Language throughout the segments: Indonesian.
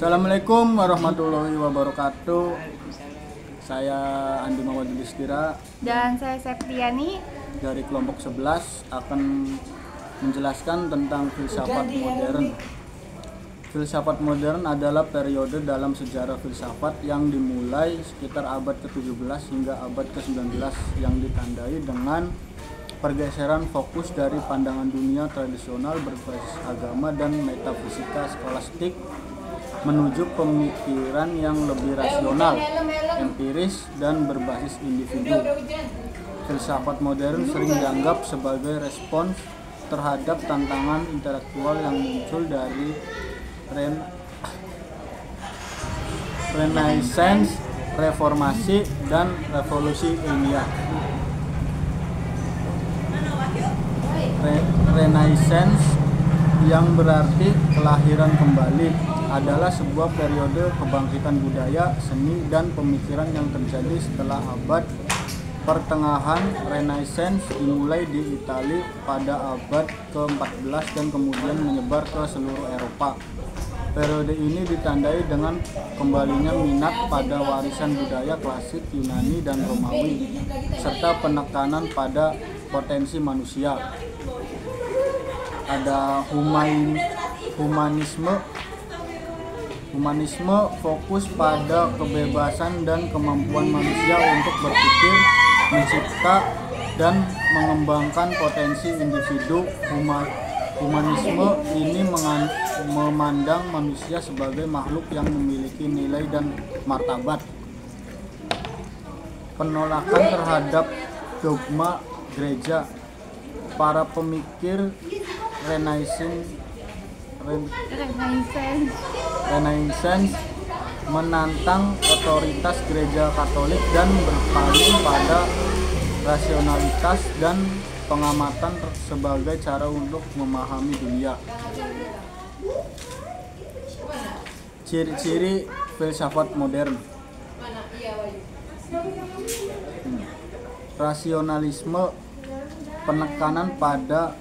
Assalamualaikum warahmatullahi wabarakatuh. Saya Andi Mawad Listira Dan saya Septiani dari kelompok 11 akan menjelaskan tentang filsafat modern. Filsafat modern adalah periode dalam sejarah filsafat yang dimulai sekitar abad ke-17 hingga abad ke-19 yang ditandai dengan pergeseran fokus dari pandangan dunia tradisional berbasis agama dan metafisika skolastik menuju pemikiran yang lebih rasional, empiris, dan berbasis individu. Filsafat modern sering dianggap sebagai respons terhadap tantangan intelektual yang muncul dari Renaissance, reformasi, dan revolusi ilmiah. Renaissance yang berarti kelahiran kembali adalah sebuah periode kebangkitan budaya, seni, dan pemikiran yang terjadi setelah abad pertengahan. Renaissance dimulai di Italia pada abad ke-14 dan kemudian menyebar ke seluruh Eropa. Periode ini ditandai dengan kembalinya minat pada warisan budaya klasik Yunani dan Romawi, serta penekanan pada potensi manusia. Ada Humanisme fokus pada kebebasan dan kemampuan manusia untuk berpikir, mencipta, dan mengembangkan potensi individu. Humanisme ini memandang manusia sebagai makhluk yang memiliki nilai dan martabat. Penolakan terhadap dogma gereja. Para pemikir Renaissance menantang otoritas gereja Katolik dan berpaling pada rasionalitas dan pengamatan sebagai cara untuk memahami dunia. Ciri-ciri filsafat modern. Rasionalisme, penekanan pada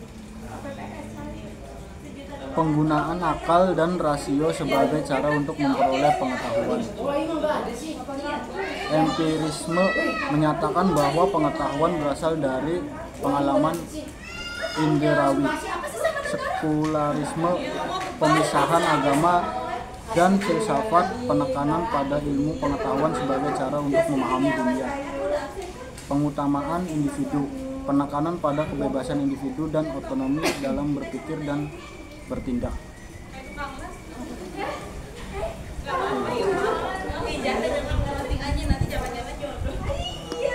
penggunaan akal dan rasio sebagai cara untuk memperoleh pengetahuan. Empirisme menyatakan bahwa pengetahuan berasal dari pengalaman inderawi. Sekularisme, pemisahan agama dan filsafat, penekanan pada ilmu pengetahuan sebagai cara untuk memahami dunia. Pengutamaan individu, penekanan pada kebebasan individu dan otonomi dalam berpikir dan bertindak.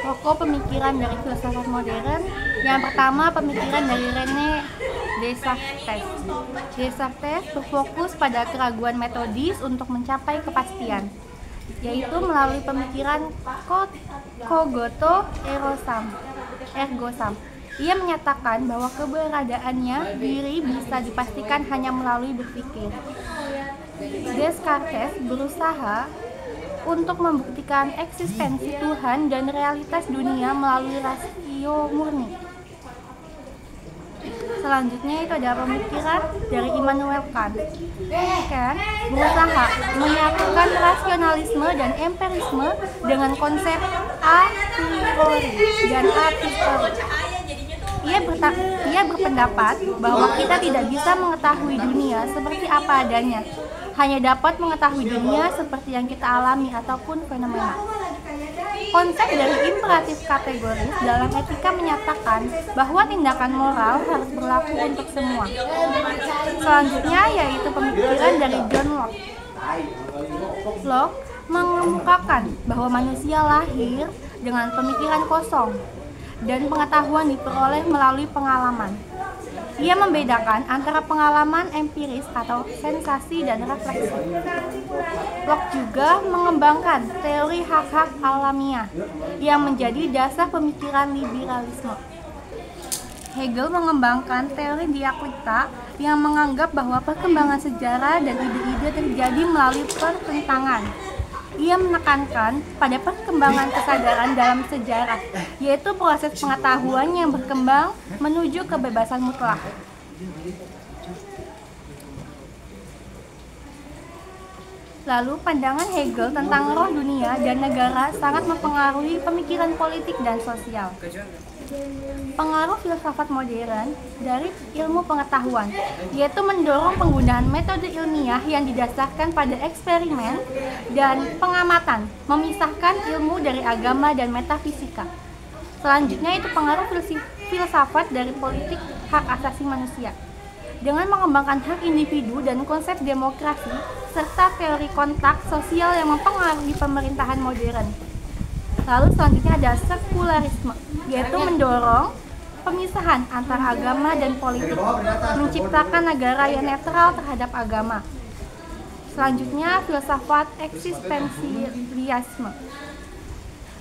Pokok pemikiran dari filsafat modern. Yang pertama, pemikiran dari René Descartes. Descartes berfokus pada keraguan metodis untuk mencapai kepastian, yaitu melalui pemikiran Cogito ergo sum. Ia menyatakan bahwa keberadaannya diri bisa dipastikan hanya melalui berpikir. Descartes berusaha untuk membuktikan eksistensi Tuhan dan realitas dunia melalui rasio murni. Selanjutnya itu ada pemikiran dari Immanuel Kant. Kant berusaha menyatukan rasionalisme dan empirisme dengan konsep a priori dan a posteriori. Ia berpendapat bahwa kita tidak bisa mengetahui dunia seperti apa adanya, hanya dapat mengetahui dunia seperti yang kita alami ataupun fenomena. Konsep dari imperatif kategoris dalam etika menyatakan bahwa tindakan moral harus berlaku untuk semua. Selanjutnya yaitu pemikiran dari John Locke. Locke mengemukakan bahwa manusia lahir dengan pemikiran kosong dan pengetahuan diperoleh melalui pengalaman. Ia membedakan antara pengalaman empiris atau sensasi dan refleksi. Locke juga mengembangkan teori hak-hak alamiah yang menjadi dasar pemikiran liberalisme. Hegel mengembangkan teori dialektika yang menganggap bahwa perkembangan sejarah dan ide-ide terjadi melalui pertentangan. Ia menekankan pada perkembangan kesadaran dalam sejarah, yaitu proses pengetahuan yang berkembang menuju kebebasan mutlak. Lalu, pandangan Hegel tentang roh dunia dan negara sangat mempengaruhi pemikiran politik dan sosial. Pengaruh filsafat modern dari ilmu pengetahuan, yaitu mendorong penggunaan metode ilmiah yang didasarkan pada eksperimen dan pengamatan, memisahkan ilmu dari agama dan metafisika. Selanjutnya itu pengaruh filsafat dari politik hak asasi manusia. Dengan mengembangkan hak individu dan konsep demokrasi, serta teori kontak sosial yang mempengaruhi pemerintahan modern. Lalu selanjutnya ada sekularisme, yaitu mendorong pemisahan antara agama dan politik, menciptakan negara yang netral terhadap agama. Selanjutnya filsafat eksistensialisme,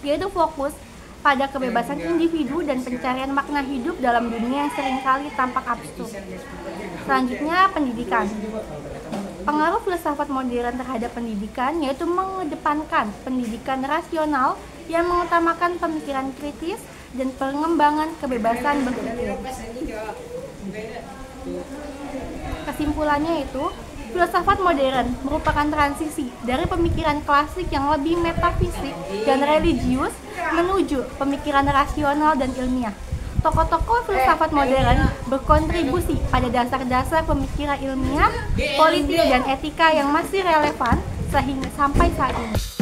yaitu fokus pada kebebasan individu dan pencarian makna hidup dalam dunia yang seringkali tampak absurd. Selanjutnya pendidikan. Pengaruh filsafat modern terhadap pendidikan yaitu mengedepankan pendidikan rasional yang mengutamakan pemikiran kritis dan pengembangan kebebasan berpikir. Kesimpulannya itu, filsafat modern merupakan transisi dari pemikiran klasik yang lebih metafisik dan religius menuju pemikiran rasional dan ilmiah. Tokoh-tokoh filsafat modern berkontribusi pada dasar-dasar pemikiran ilmiah, politik, dan etika yang masih relevan sehingga sampai saat ini.